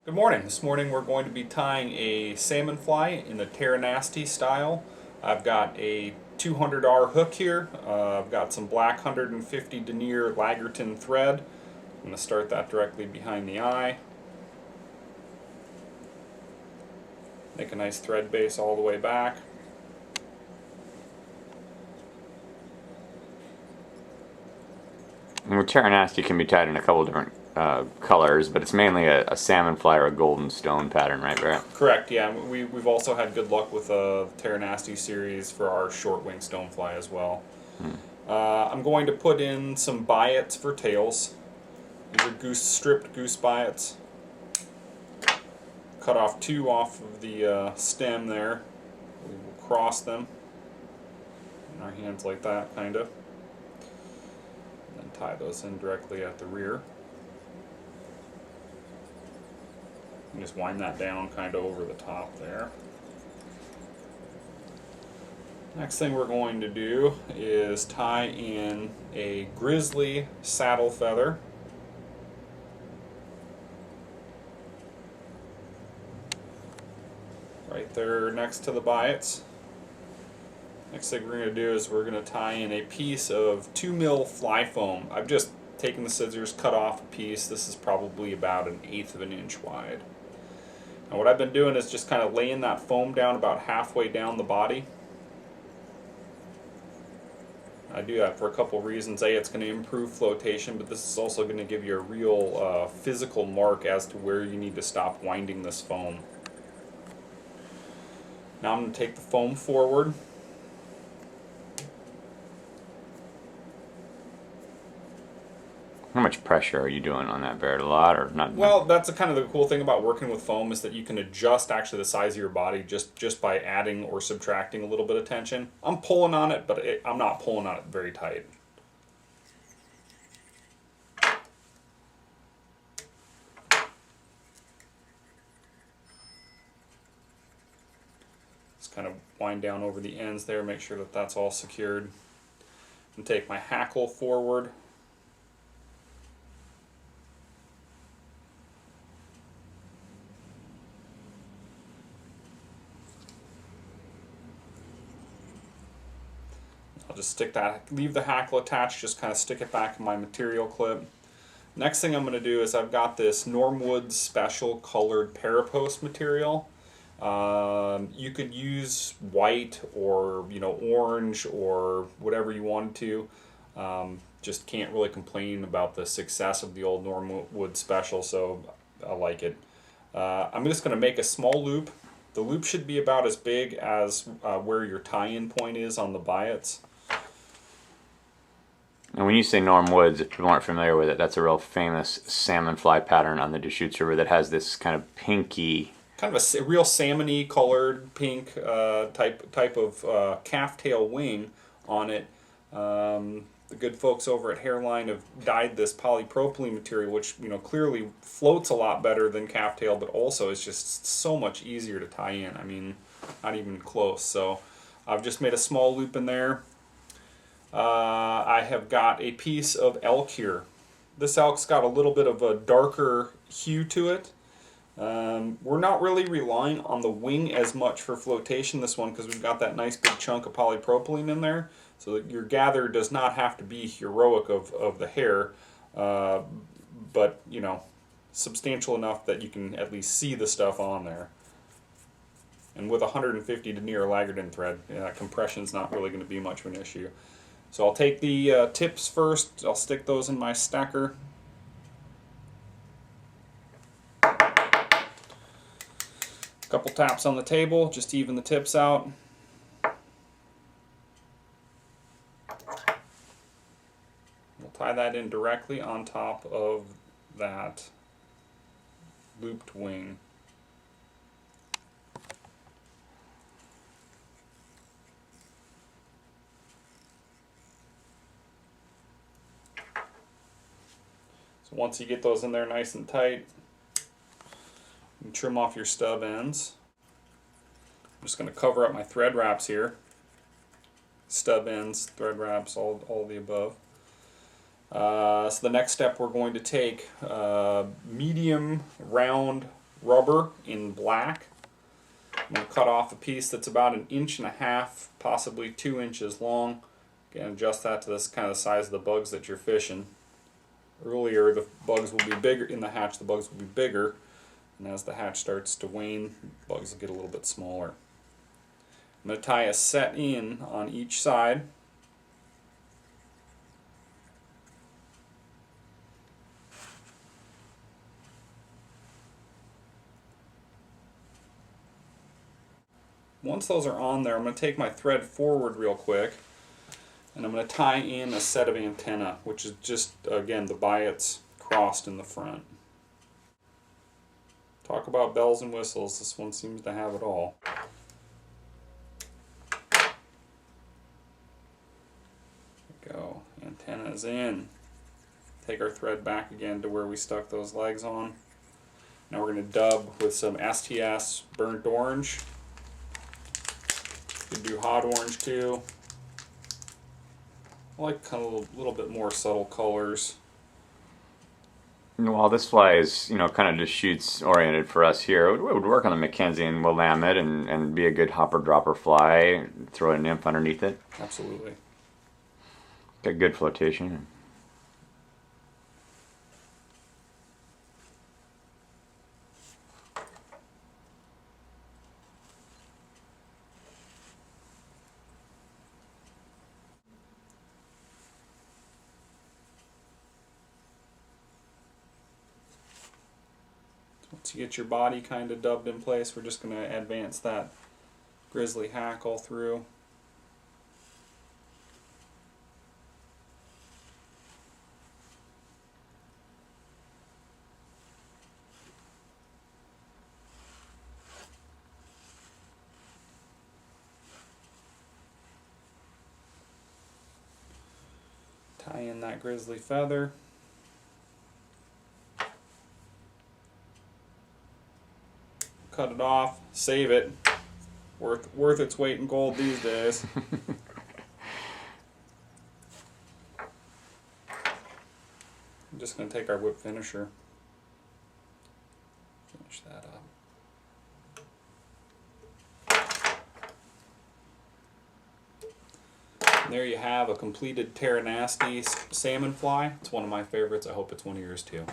Good morning. This morning we're going to be tying a salmon fly in the Terranasty style. I've got a 200R hook here. I've got some black 150 denier Lagerton thread. I'm going to start that directly behind the eye. Make a nice thread base all the way back. Well, Terranasty can be tied in a couple different colors, but it's mainly a salmon fly or a golden stone pattern, right, Barrett? Correct, yeah. We've also had good luck with the Terranasty series for our short wing Stonefly as well. I'm going to put in some biots for tails. These are stripped goose biots. Cut off two off of the stem there. We will cross them in our hands like that, kind of. And then tie those in directly at the rear. And just wind that down kind of over the top there. Next thing we're going to do is tie in a grizzly saddle feather. Right there next to the biots. Next thing we're going to do is we're going to tie in a piece of 2mm fly foam. I've just taken the scissors, cut off a piece. This is probably about 1/8 of an inch wide. Now what I've been doing is just kind of laying that foam down about halfway down the body. I do that for a couple reasons. A, it's going to improve flotation, but this is also going to give you a real physical mark as to where you need to stop winding this foam. Now I'm going to take the foam forward. How much pressure are you doing on that, Barrett? A lot or not? Well, that's kind of the cool thing about working with foam is that you can adjust actually the size of your body just by adding or subtracting a little bit of tension. I'm pulling on it, but I'm not pulling on it very tight. Just kind of wind down over the ends there, make sure that that's all secured. And take my hackle forward. I'll just stick that, leave the hackle attached, just kind of stick it back in my material clip. Next thing I'm going to do is I've got this Normwood Special colored parapost material. You could use white or orange or whatever you wanted to. Just can't really complain about the success of the old Normwood Special, so I like it. I'm just going to make a small loop. The loop should be about as big as where your tie-in point is on the biots. And when you say Norm Woods, if people aren't familiar with it, that's a real famous salmon fly pattern on the Deschutes River that has this kind of pinky, kind of a real salmon-y colored pink type of calf tail wing on it. The good folks over at Hairline have dyed this polypropylene material, which clearly floats a lot better than calf tail, but also is just so much easier to tie in. I mean, not even close. So I've just made a small loop in there. I have got a piece of elk here. This elk's got a little bit of a darker hue to it. We're not really relying on the wing as much for flotation this one because we've got that nice big chunk of polypropylene in there, so that your gather does not have to be heroic of the hair, but substantial enough that you can at least see the stuff on there. And with 150 denier Lagerton thread, compression's not really going to be much of an issue. So I'll take the tips first. I'll stick those in my stacker. Couple taps on the table, just to even the tips out. We'll tie that in directly on top of that looped wing. So once you get those in there nice and tight, you trim off your stub ends. I'm just going to cover up my thread wraps here. Stub ends, thread wraps, all the above. So the next step, we're going to take medium round rubber in black. I'm going to cut off a piece that's about 1.5 inches, possibly 2 inches long. Again, adjust that to this kind of the size of the bugs that you're fishing. Earlier, the bugs will be bigger in the hatch. The bugs will be bigger, and as the hatch starts to wane, bugs will get a little bit smaller. I'm going to tie a set in on each side. Once those are on there, I'm going to take my thread forward real quick, and I'm going to tie in a set of antenna, which is just, again, the biots crossed in the front. Talk about bells and whistles, this one seems to have it all. There we go, antenna's in. Take our thread back again to where we stuck those legs on. Now we're going to dub with some STS burnt orange. You could do hot orange too. I like kind of a little bit more subtle colors. While this fly is, kind of Deschutes oriented for us here, it would work on the Mackenzie and Willamette and be a good hopper dropper fly. Throw a nymph underneath it. Absolutely. Got good flotation. Once you get your body kind of dubbed in place, we're just going to advance that grizzly hackle through. Tie in that grizzly feather. Cut it off, save it. Worth its weight in gold these days. I'm just going to take our whip finisher. Finish that up. And there you have a completed Terranasty Salmon Fly. It's one of my favorites. I hope it's one of yours too.